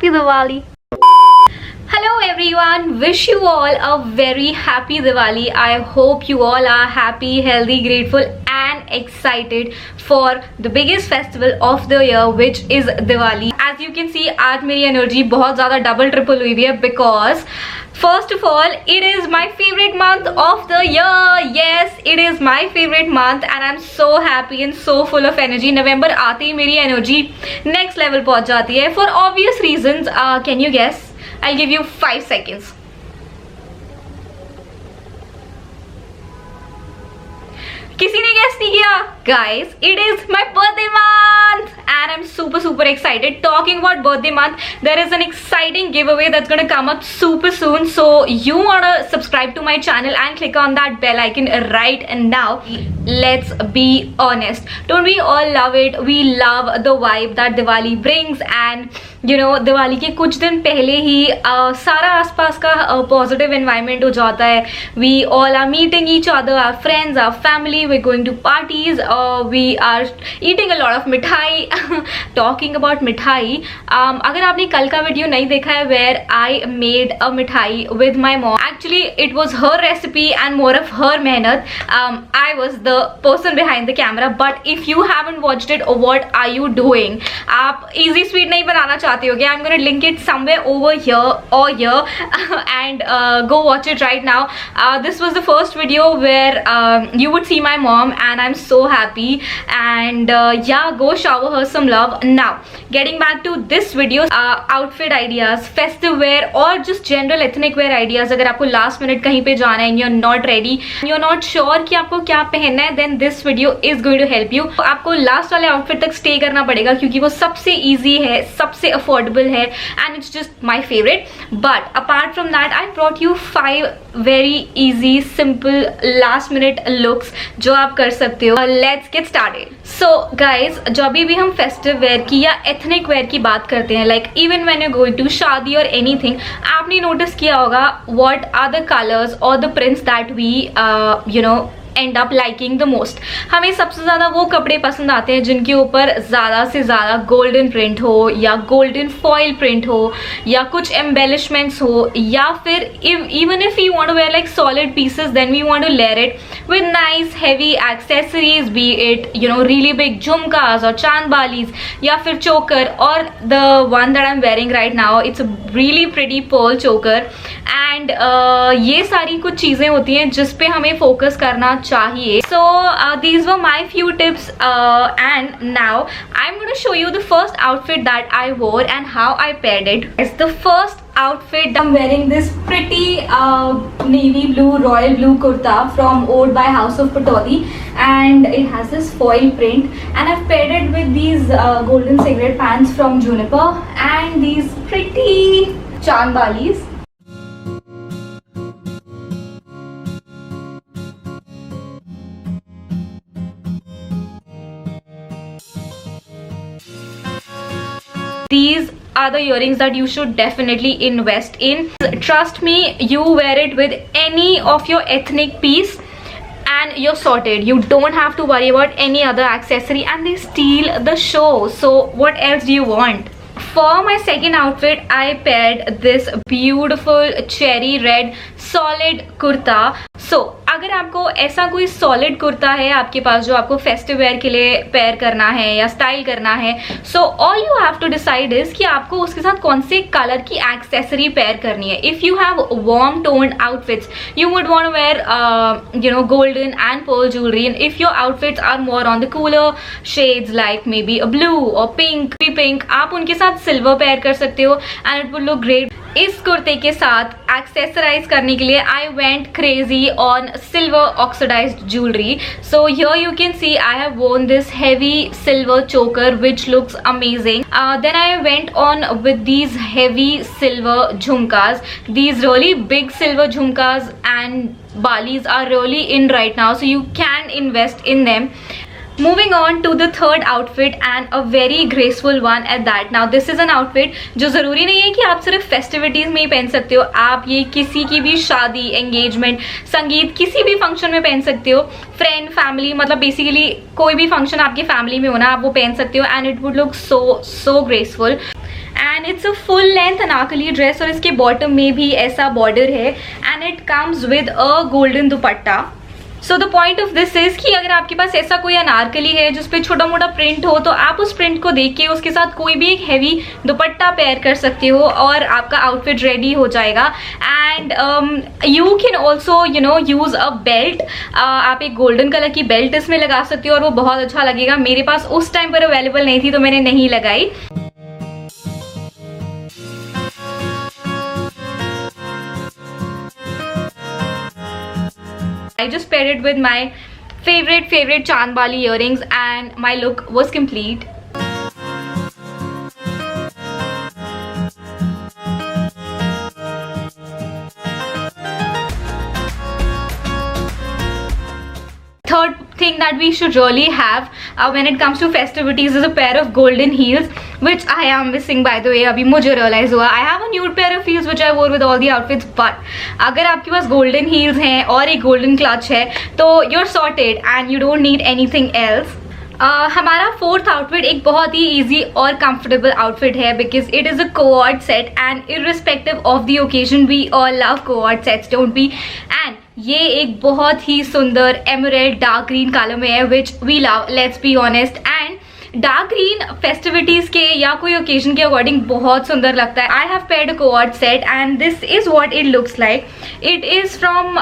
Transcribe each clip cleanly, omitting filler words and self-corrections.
happy Diwali. Hello everyone, wish you all a very happy Diwali. I hope you all are happy, healthy, grateful and excited for the biggest festival of the year, which is Diwali. As you can see, आज मेरी energy बहुत ज़्यादा double triple हुई है because first of all, it is my favorite month of the year. Yes, it is my favorite month and I'm so happy and so full of energy. November आते ही मेरी energy next level पहुंच जाती है for obvious reasons. Can you guess? I'll give you 5 seconds. किसी ने guess नहीं किया? Guys, it is my birthday month and I'm super excited. Talking about birthday month, there is an exciting giveaway that's gonna come up super soon. So you wanna subscribe to my channel and click on that bell icon right now. Let's be honest, don't we all love it? We love the vibe that Diwali brings, and you know, Diwali के कुछ दिन पहले ही सारा आसपास का positive environment हो जाता है. We all are meeting each other, our friends, our family. We're going to parties. We are eating a lot of मिठाई. Talking about मिठाई, अगर आपने कल का वीडियो नहीं देखा है where I made a मिठाई with my mom, actually it was her recipe and more of her मेहनत. I was the person behind the camera, but if you haven't watched it, what are you doing? आप easy sweet नहीं बनाना चाहते हो क्या? I'm gonna link it somewhere over here or here and go watch it right now. This was the first video where you would see my mom and I'm so happy, and yeah, go shower her some love. Now getting back to this video, outfit ideas, festive wear और just general ethnic wear ideas. अगर आपको last minute कहीं पे जाना है and you're not ready, you're not sure कि आपको क्या पहनना है, then this video is going to help you. आपको last वाले outfit तक stay करना पड़ेगा क्योंकि वो सबसे easy है, सबसे affordable है and it's just my favorite. But apart from that, I brought you 5 very easy, simple last minute looks जो आप कर सकते हो. Let's get started. So guys, जब भी हम festive wear की या ethnic wear की बात करते हैं, like even when you're going to शादी or anything, आपने notice किया होगा what are the colors or the prints that we you know and up liking the most. हमें सबसे ज़्यादा वो कपड़े पसंद आते हैं जिनके ऊपर ज़्यादा से ज़्यादा गोल्डन प्रिंट हो या गोल्डन फॉइल प्रिंट हो या कुछ एम्बेलिशमेंट्स हो, या फिर even if you want to wear like solid pieces, then we want to layer it with nice heavy accessories, be it you know really big jhumkas और चांद बालीज या फिर चोकर. और the one that I am wearing right now, it's a really pretty pearl choker. And ये सारी कुछ चीज़ें होती हैं जिस पे हमें फोकस करना चाहिए. So these were my few tips and now I'm going to show you the first outfit that I wore and how I paired it. It's the first outfit. I'm wearing this pretty navy blue, royal blue kurta from Ode by House of Patodi, and it has this foil print, and I've paired it with these golden cigarette pants from Juniper and these pretty chand balis. These are the earrings that you should definitely invest in. Trust me, you wear it with any of your ethnic piece and you're sorted. You don't have to worry about any other accessory, and they steal the show. So what else do you want? For my second outfit, I paired this beautiful cherry red solid kurta. So अगर आपको ऐसा कोई solid kurta है आपके पास जो आपको festive where के लिए पेयर करना है या स्टाइल करना है, so all you have to decide is कि आपको उसके साथ कौन से कलर की एक्सेसरी पेयर करनी है. If you have warm toned outfits, you would want to wear you know golden and pearl jewellery, and if your outfits are more on the cooler shades like maybe a blue or pink, आप उनके साथ silver pair कर सकते हो and it will look great. इस कुर्ते के साथ एक्सेसराइज करने के लिए I went crazy on silver oxidized jewelry. So here you can see I have worn this heavy silver choker which looks amazing. Then I went on with these heavy silver jhumkas. These really big silver jhumkas and balis are really in right now, so you can invest in them. Moving on to the third outfit and a very graceful one at that. Now this is an outfit जो ज़रूरी नहीं है कि आप सिर्फ festivities में ही पहन सकते हो, आप ये किसी की भी शादी, एंगेजमेंट, संगीत, किसी भी फंक्शन में पहन सकते हो. फ्रेंड, फैमिली, मतलब बेसिकली कोई भी फंक्शन आपकी फैमिली में हो ना, आप वो पहन सकते हो and it would look so graceful. And it's a full length Anarkali dress और इसके बॉटम में भी ऐसा बॉर्डर है and it comes with a golden dupatta. So the point of this is कि अगर आपके पास ऐसा कोई अनारकली है जिसपे छोटा मोटा प्रिंट हो तो आप उस प्रिंट को देख के उसके साथ कोई भी एक हैवी दुपट्टा पेयर कर सकते हो और आपका आउटफिट रेडी हो जाएगा. And you can also use a belt. आप एक गोल्डन कलर की बेल्ट इसमें लगा सकते हो और वो बहुत अच्छा लगेगा. मेरे पास उस टाइम पर अवेलेबल नहीं थी तो मैंने नहीं लगाई. I just paired it with my favorite Chand Bali earrings and my look was complete. Third thing that we should really have when it comes to festivities is a pair of golden heels, which I am missing by the way. अभी मुझे realize हुआ. I have a nude pair of heels which I wore with all the outfits, but अगर आपके पास golden heels हैं और एक golden clutch है तो you're sorted and you don't need anything else. हमारा फोर्थ आउटफिट एक बहुत ही इजी और कंफर्टेबल आउटफिट है because it is a coord set and irrespective of the occasion we all love coord sets, don't we. And ये एक बहुत ही सुंदर एमरेल्ड डार्क ग्रीन कलर में है which we love, let's be honest. And dark green festivities के या कोई occasion के अकॉर्डिंग बहुत सुंदर लगता है. I have paired a coord set and this is what it looks like. It is from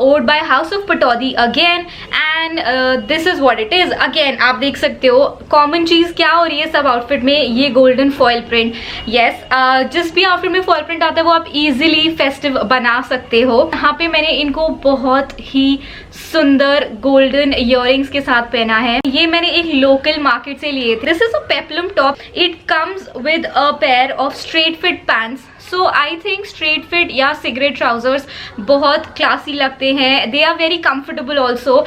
ode by house of Pataudi again and this is what it is. Again आप देख सकते हो कॉमन चीज क्या हो रही है सब आउटफिट में, ये गोल्डन फॉयल प्रिंट. यस, जिस भी आउटफिट में फॉयल प्रिंट आता है वो आप इजीली फेस्टिव बना सकते हो. यहाँ पे मैंने इनको बहुत ही सुंदर गोल्डन इयररिंग्स के साथ पहना है. ये मैंने एक लोकल मार्केट से लिए थे. This is a peplum top. It comes with a pair of straight fit pants. So I think straight fit या सिगरेट ट्राउजर्स बहुत क्लासी लगते हैं. They are very comfortable also.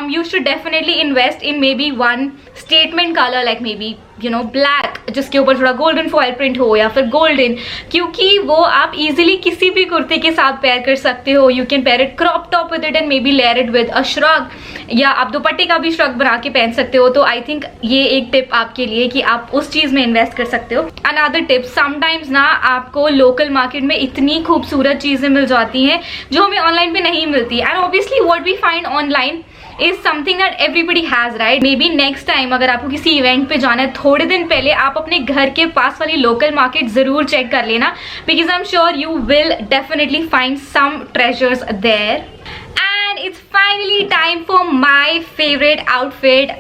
You should definitely invest in maybe one statement colour like maybe black जिसके ऊपर थोड़ा golden foil print हो या फिर गोल्डन, क्योंकि वो आप इजीली किसी भी कुर्ते के साथ पेयर कर सकते हो. You can pair it crop top with it and may be layer it with a shrug, या आप दुपट्टे का भी श्रग बना के पहन सकते हो. तो आई थिंक ये एक टिप आपके लिए कि आप उस चीज में इन्वेस्ट कर सकते हो. अनदर टिप, समटाइम्स ना आपको लोकल मार्केट में इतनी खूबसूरत चीजें मिल जाती हैं जो हमें ऑनलाइन पे नहीं मिलती. And obviously what we find online is something that everybody has, right. Maybe next time अगर आपको किसी इवेंट पे जाना है थोड़े दिन पहले आप अपने घर के पास वाली लोकल मार्केट जरूर चेक कर लेना because I am sure you will definitely find some treasures there. And it's finally time for my favorite outfit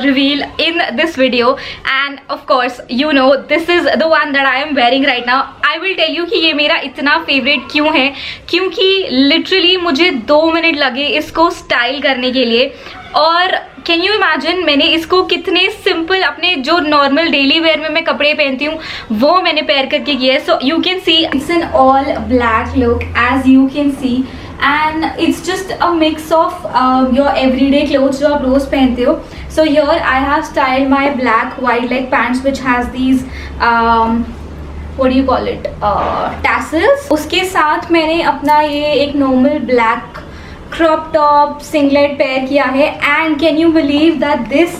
reveal in this video, and of course you know this is the one that I am wearing right now. I will tell you कि ये मेरा इतना favorite क्यों है, क्योंकि literally मुझे 2 minute लगे इसको स्टाइल करने के लिए. और कैन यू इमेजिन मैंने इसको कितने सिंपल अपने जो नॉर्मल डेली वेयर में मैं कपड़े पहनती हूँ वो मैंने पेयर करके किया है. So you can see it's an all black look as you can see and it's just a mix of your everyday clothes जो आप रोज पहनते हो. So here I have styled my black wide leg pants which has these what do you call it, tassels. उसके साथ मैंने अपना ये एक normal black crop top singlet pair किया है. And can you believe that this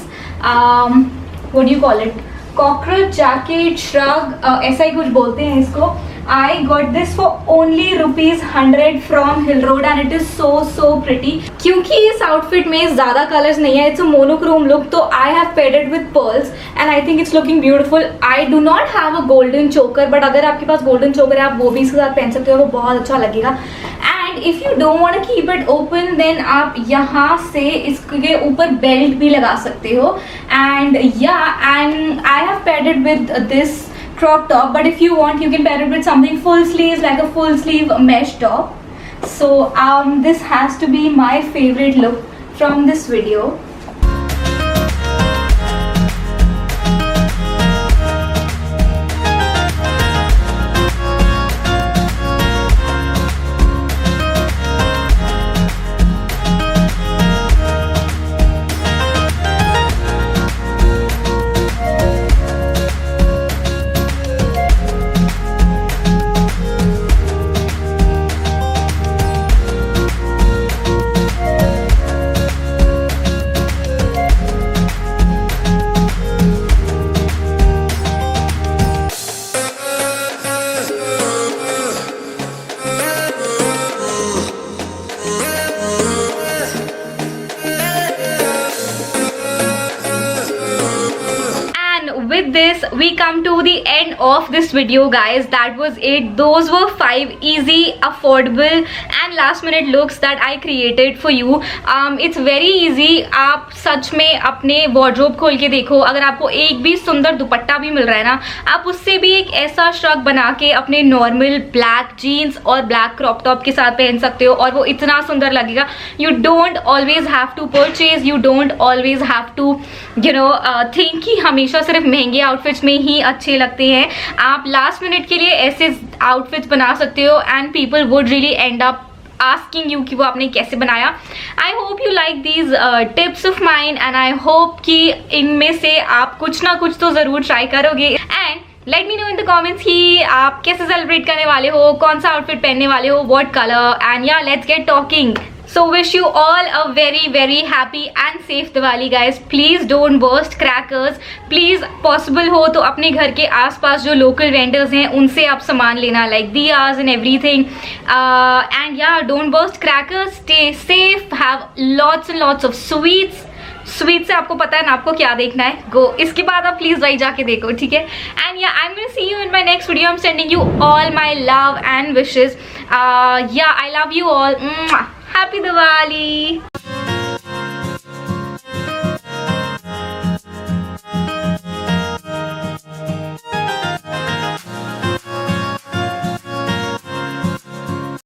what do you call it, cockroach jacket shrug, ऐसा ही कुछ बोलते हैं इसको. I got this for only ₹100 from Hill Road and it is so pretty. क्योंकि इस outfit में ज़्यादा कलर्स नहीं है, it's a monochrome look, तो I have paired it with pearls and I think it's looking beautiful. I do not have a golden choker, but अगर आपके पास golden choker है आप वो भी इसके साथ पहन सकते हो, वो बहुत अच्छा लगेगा. And if you don't want to keep it open, then आप यहाँ से इसके ऊपर बेल्ट भी लगा सकते हो. And yeah, and I have paired it with this crop top, but if you want you can pair it with something full sleeves like a full sleeve mesh top. So this has to be my favorite look from this video. we come to the end of this video, guys. That was it. Those were 5 easy, affordable and last minute looks that I created for you. It's very easy. आप सच में अपने wardrobe खोल के देखो, अगर आपको एक भी सुंदर दुपट्टा भी मिल रहा है ना, आप उससे भी एक ऐसा श्रग बना के अपने नॉर्मल ब्लैक जीन्स और ब्लैक क्रॉप टॉप के साथ पहन सकते हो और वो इतना सुंदर लगेगा. You don't always have to purchase, you don't always have to think कि हमेशा सिर्फ महंगे आउटफिट्स में ही अच्छे लगते हैं. आप लास्ट मिनट के लिए ऐसे आउटफिट्स बना सकते हो and people would really and up asking you कि वो आपने कैसे बनाया. I hope you like these tips of mine and I hope कि इनमें से आप कुछ ना कुछ तो ज़रूर ट्राई करोगे. And let me know in the comments कि आप कैसे सेलिब्रेट करने वाले हो, कौन सा आउटफिट पहनने वाले हो, व्हाट कलर, एंड या let's get talking. So wish you all a very happy and safe Diwali, guys. Please don't burst crackers. Please possible हो तो अपने घर के आसपास जो local vendors हैं उनसे आप सामान लेना, like diyas and everything. And yeah, don't burst crackers. Stay safe. Have lots and lots of sweets. Sweet से आपको पता है ना आपको क्या देखना है. गो, इसके बाद आप प्लीज वही जाके देखो, ठीक है. And yeah I will see you in my next video. I am sending you all my love and wishes. Yeah I love you all. Happy Diwali.